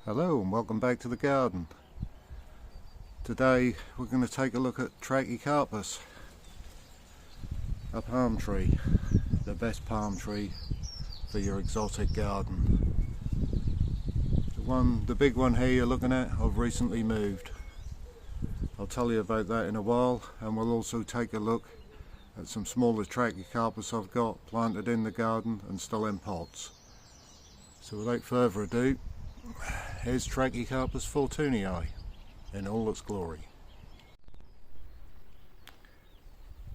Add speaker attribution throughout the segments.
Speaker 1: Hello and welcome back to the garden. Today we're going to take a look at Trachycarpus, a palm tree, the best palm tree for your exotic garden. The big one here you're looking at, I've recently moved. I'll tell you about that in a while, and we'll also take a look at some smaller Trachycarpus I've got planted in the garden and still in pots. So without further ado, here's Trachycarpus fortunei in all its glory.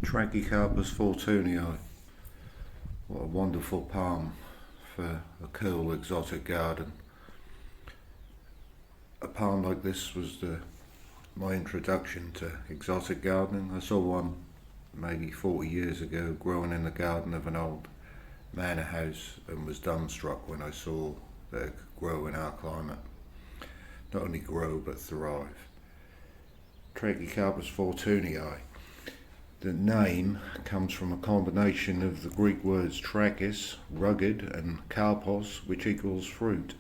Speaker 1: Trachycarpus fortunei. What a wonderful palm for a cool exotic garden. A palm like this was my introduction to exotic gardening. I saw one maybe 40 years ago growing in the garden of an old manor house and was dumbstruck when I saw that it could grow in our climate. Not only grow but thrive. Trachycarpus fortunei. The name comes from a combination of the Greek words trachys, rugged, and karpos, which equals fruit.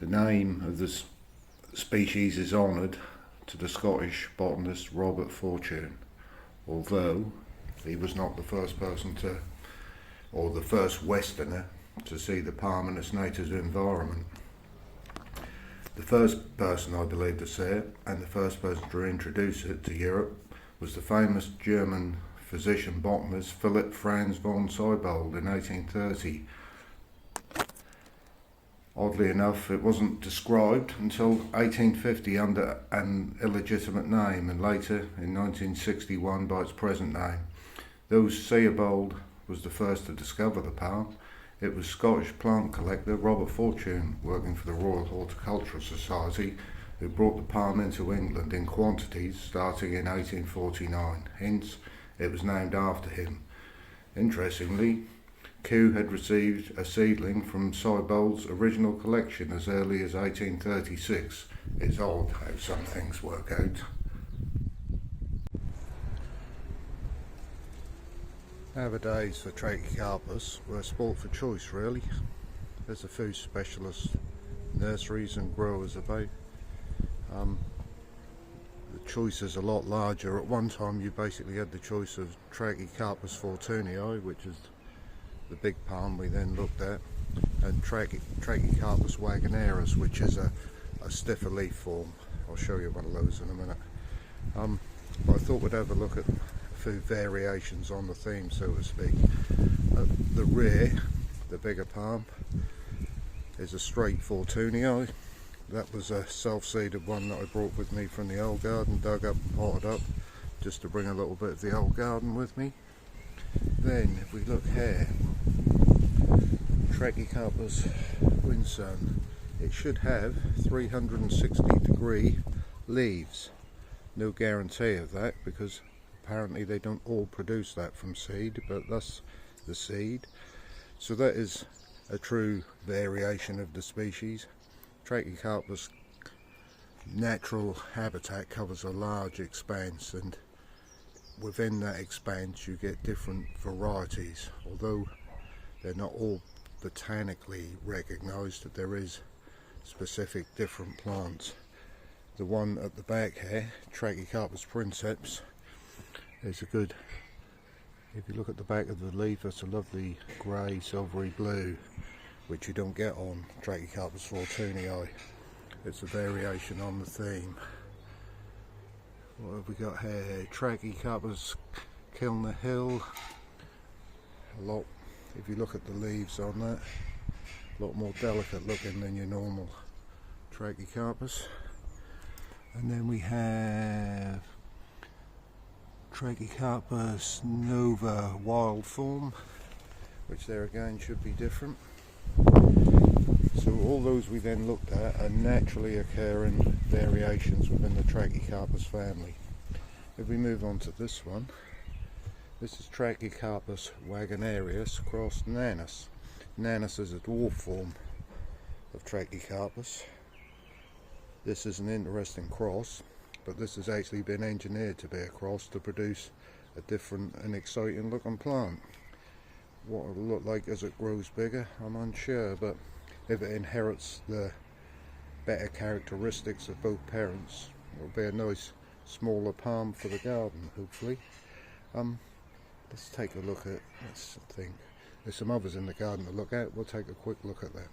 Speaker 1: The name of this species is honoured to the Scottish botanist Robert Fortune, although he was not the first person or the first Westerner to see the palm in its native environment. The first person, I believe, to see it, and the first person to introduce it to Europe, was the famous German physician-botanist Philipp Franz von Siebold in 1830. Oddly enough, it wasn't described until 1850 under an illegitimate name, and later in 1961 by its present name. Though Siebold was the first to discover the palm, it was Scottish plant collector Robert Fortune, working for the Royal Horticultural Society, who brought the palm into England in quantities starting in 1849. Hence, it was named after him. Interestingly, Kew had received a seedling from Siebold's original collection as early as 1836. It's odd how some things work out. Nowadays for Trachycarpus, we're sport for choice really. There's a few specialist nurseries and growers about. The choice is a lot larger. At one time you basically had the choice of Trachycarpus fortunei, which is the big palm we then looked at, and Trachycarpus wagonaris, which is a stiffer leaf form. I'll show you one of those in a minute. But I thought we'd have a look at a few variations on the theme, so to speak. The rear, the bigger palm, is a straight fortunei. That was a self-seeded one that I brought with me from the old garden, dug up and potted up, just to bring a little bit of the old garden with me. Then, if we look here, Trachycarpus winsun, it should have 360-degree leaves. No guarantee of that, because apparently they don't all produce that from seed, but that's the seed. So that is a true variation of the species. Trachycarpus natural habitat covers a large expanse, and within that expanse you get different varieties. Although they're not all botanically recognised, there is specific different plants. The one at the back here, Trachycarpus princeps, is a good, if you look at the back of the leaf, it's a lovely grey silvery blue, which you don't get on Trachycarpus fortunei. It's a variation on the theme. What have we got here? Trachycarpus Kilner Hill. A lot, if you look at the leaves on that, a lot more delicate looking than your normal Trachycarpus. And then we have Trachycarpus nova wild form, which there again should be different. So all those we then looked at are naturally occurring variations within the Trachycarpus family. If we move on to this one, this is Trachycarpus wagonarius crossed nanus. Nanus is a dwarf form of Trachycarpus. This is an interesting cross, but this has actually been engineered to be a cross to produce a different and exciting looking plant. What it'll look like as it grows bigger, I'm unsure, but if it inherits the better characteristics of both parents. It'll be a nice smaller palm for the garden, hopefully. Let's take a look at, let's think, there's some others in the garden to look at. We'll take a quick look at them.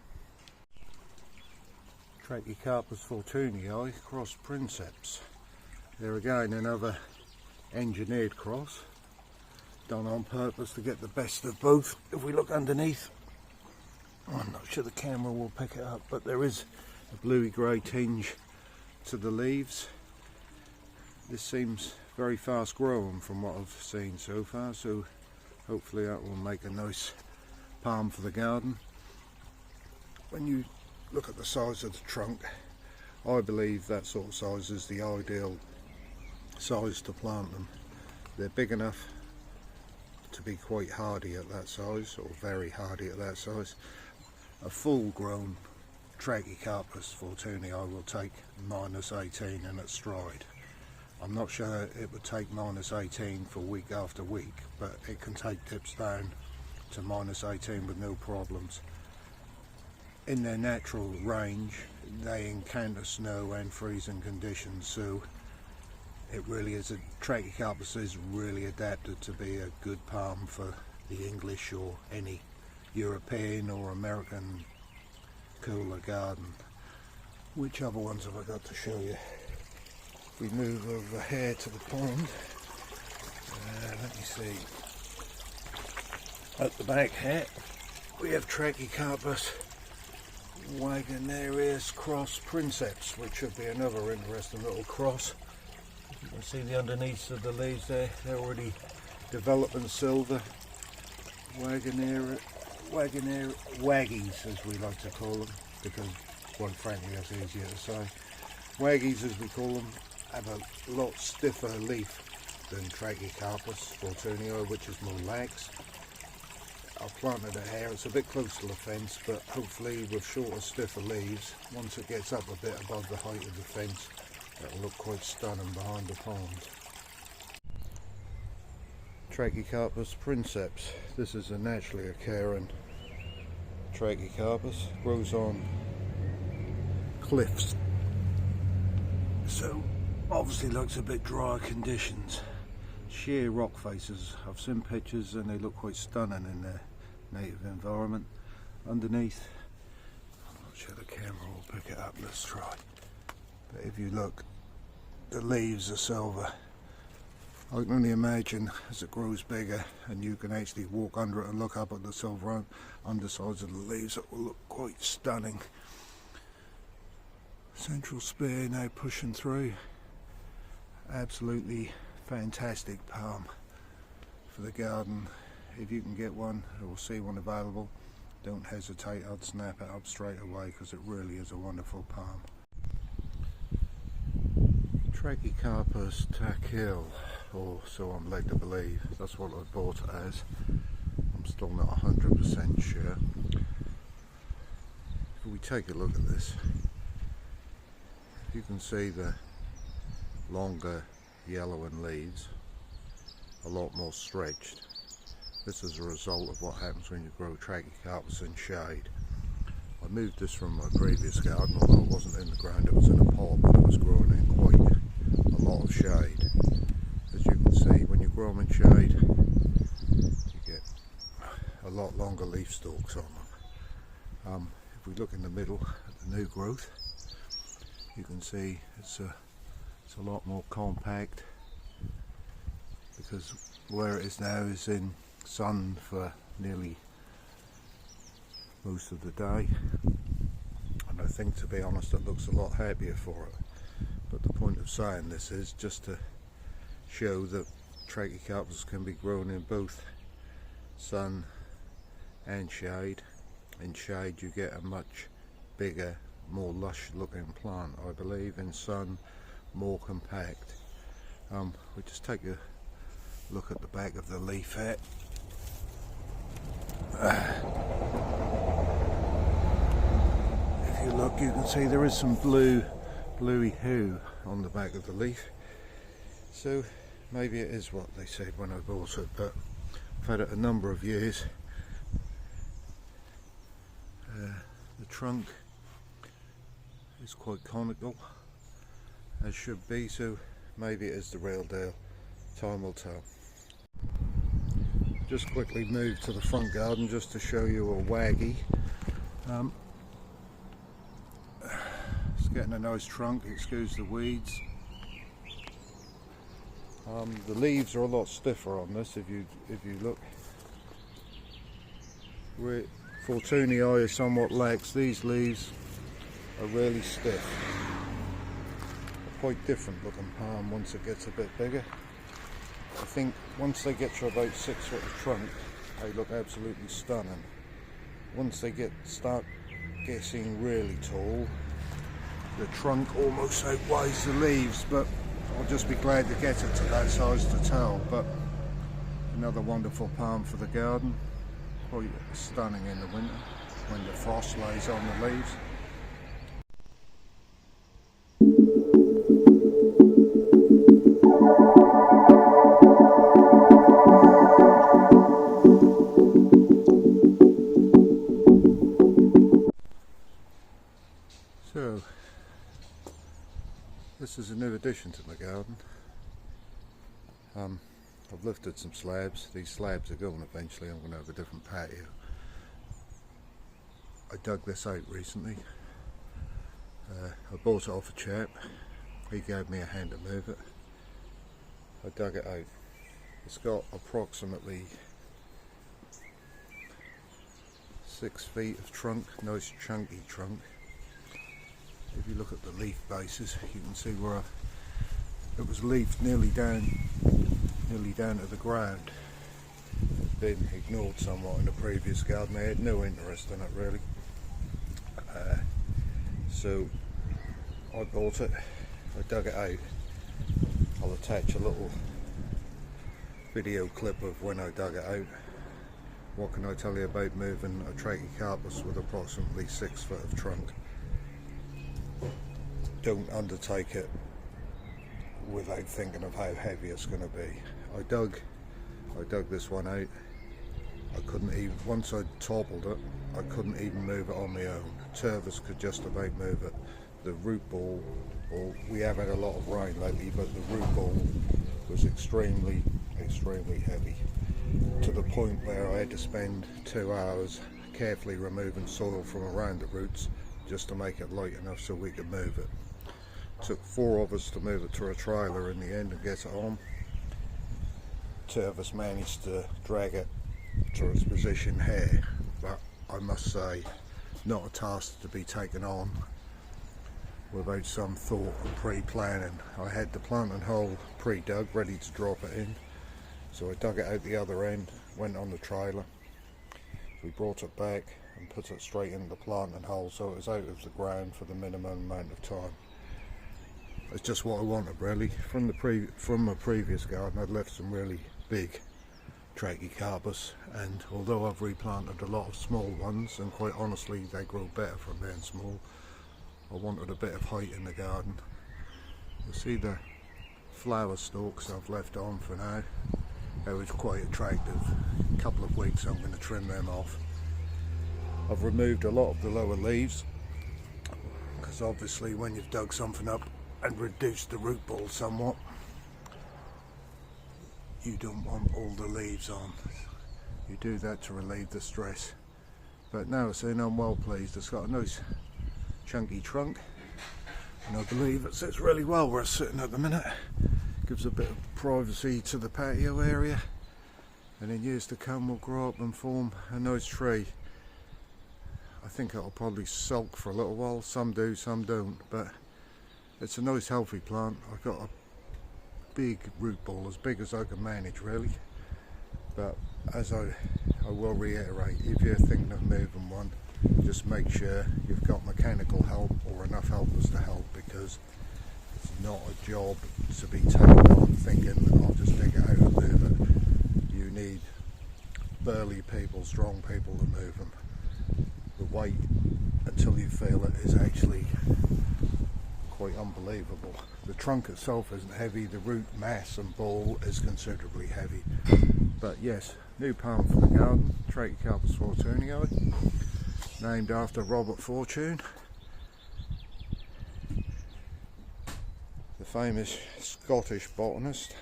Speaker 1: Trachycarpus fortunii cross princeps. There again, another engineered cross, done on purpose to get the best of both. If we look underneath, I'm not sure the camera will pick it up, but there is a bluey grey tinge to the leaves. This seems very fast growing from what I've seen so far, so hopefully that will make a nice palm for the garden. When you look at the size of the trunk, I believe that sort of size is the ideal size to plant them. They're big enough to be quite hardy at that size, or very hardy at that size. A full grown Trachycarpus fortunii will take -18 in its stride. I'm not sure it would take -18 for week after week, but it can take dips down to -18 with no problems. In their natural range, they encounter snow and freezing conditions, so it really is, Trachycarpus is really adapted to be a good palm for the English or any European or American cooler garden. Which other ones have I got to show you? If we move over here to the pond, let me see. At the back here, we have Trachycarpus Wagnerius cross princeps, which should be another interesting little cross. You can see the underneath of the leaves there, they're already developing silver. Waggies, as we like to call them, because quite frankly that's easier to say. Waggies, as we call them, have a lot stiffer leaf than Trachycarpus fortunii, which is more lax. I've planted it here, it's a bit close to the fence, but hopefully with shorter, stiffer leaves, once it gets up a bit above the height of the fence, it'll look quite stunning behind the pond. Trachycarpus princeps. This is a naturally occurring Trachycarpus. Grows on cliffs, so obviously looks a bit drier conditions. Sheer rock faces. I've seen pictures and they look quite stunning in their native environment. Underneath, I'm not sure the camera will pick it up, let's try. But if you look, the leaves are silver. I can only imagine as it grows bigger and you can actually walk under it and look up at the silver undersides of the leaves, it will look quite stunning. Central spear now pushing through. Absolutely fantastic palm for the garden. If you can get one or see one available, don't hesitate, I'd snap it up straight away because it really is a wonderful palm. Trachycarpus tachyle, or so I'm led to believe. That's what I bought it as. I'm still not 100% sure. If we take a look at this, you can see the longer yellowing leaves, a lot more stretched. This is a result of what happens when you grow Trachycarpus in shade. I moved this from my previous garden, although it wasn't in the ground, it was in a pot, but it was growing in quite a lot of shade. As you can see, when you grow them in shade, you get a lot longer leaf stalks on them. If we look in the middle at the new growth, you can see it's a lot more compact, because where it is now is in sun for nearly most of the day, and I think, to be honest, it looks a lot happier for it. But the point of saying this is just to show that Trachycarpus can be grown in both sun and shade. In shade you get a much bigger, more lush looking plant, I believe. In sun, more compact. We just take a look at the back of the leaf here. If you look, you can see there is some bluey hue on the back of the leaf, so maybe it is what they said when I bought it, but I've had it a number of years. The trunk It's quite conical, as should be, so maybe it is the real deal. Time will tell. Just quickly move to the front garden just to show you a waggy. It's getting a nice trunk, excuse the weeds. The leaves are a lot stiffer on this if you look. Fortunii is somewhat lax. These leaves are really stiff. A quite different looking palm once it gets a bit bigger. I think once they get to about 6 foot of trunk, they look absolutely stunning. Once they start getting really tall, the trunk almost outweighs the leaves, but I'll just be glad to get it to that size to tell. But another wonderful palm for the garden, quite stunning in the winter when the frost lays on the leaves. So, this is a new addition to my garden. I've lifted some slabs. These slabs are going eventually. I'm going to have a different patio. I dug this out recently. I bought it off a chap. He gave me a hand to move it. I dug it out. It's got approximately 6 feet of trunk, nice chunky trunk. If you look at the leaf bases, you can see where it was leafed nearly down to the ground. It's been ignored somewhat in the previous garden. They had no interest in it really. So I bought it, I dug it out. I'll attach a little video clip of when I dug it out. What can I tell you about moving a Trachycarpus with approximately 6 foot of trunk? Don't undertake it without thinking of how heavy it's going to be. I dug this one out. I couldn't even, once I toppled it, I couldn't even move it on my own. Tervis could just about move it. The root ball, or we have had a lot of rain lately, but the root ball was extremely heavy, to the point where I had to spend 2 hours carefully removing soil from around the roots just to make it light enough so we could move it. Took 4 of us to move it to a trailer in the end and get it on. 2 of us managed to drag it to its position here, but I must say, not a task to be taken on without some thought and pre-planning. I had the planting hole pre-dug, ready to drop it in, so I dug it out the other end, went on the trailer, we brought it back and put it straight in the planting hole so it was out of the ground for the minimum amount of time. It's just what I wanted really. From my previous garden I'd left some really big Trachycarpus, and although I've replanted a lot of small ones, and quite honestly they grow better from being small, I wanted a bit of height in the garden. You see the flower stalks I've left on for now. They were quite attractive. In a couple of weeks I'm going to trim them off. I've removed a lot of the lower leaves, because obviously when you've dug something up and reduced the root ball somewhat, you don't want all the leaves on. You do that to relieve the stress. But now it's in, I'm well pleased. It's got a nice chunky trunk, and I believe it sits really well where it's sitting at the minute. Gives a bit of privacy to the patio area, and in years to come will grow up and form a nice tree. I think it'll probably sulk for a little while. Some do, some don't, but it's a nice healthy plant. I've got a big root ball, as big as I can manage really, but as I will reiterate, if you're thinking of moving one, just make sure you've got mechanical help or enough helpers to help, because it's not a job to be taken on thinking I'll just dig it out and move it. You need burly people, strong people to move them. The weight until you feel it is actually quite unbelievable. The trunk itself isn't heavy, the root mass and ball is considerably heavy. But yes, new palm for the garden, Trachycarpus fortunii, named after Robert Fortune. famous Scottish botanist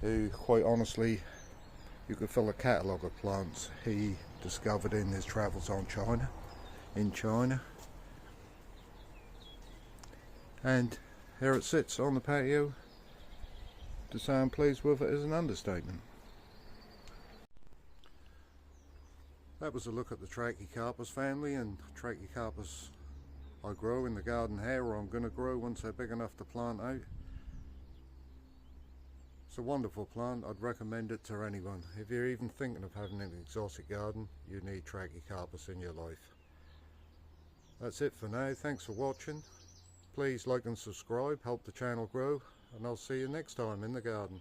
Speaker 1: who, quite honestly, you could fill a catalogue of plants he discovered in his travels in China. And here it sits on the patio. To say I'm pleased with it is an understatement. That was a look at the Trachycarpus family, and Trachycarpus I grow in the garden here, or I'm going to grow once they're big enough to plant out. It's a wonderful plant. I'd recommend it to anyone. If you're even thinking of having an exotic garden, you need Trachycarpus in your life. That's it for now. Thanks for watching. Please like and subscribe, help the channel grow, and I'll see you next time in the garden.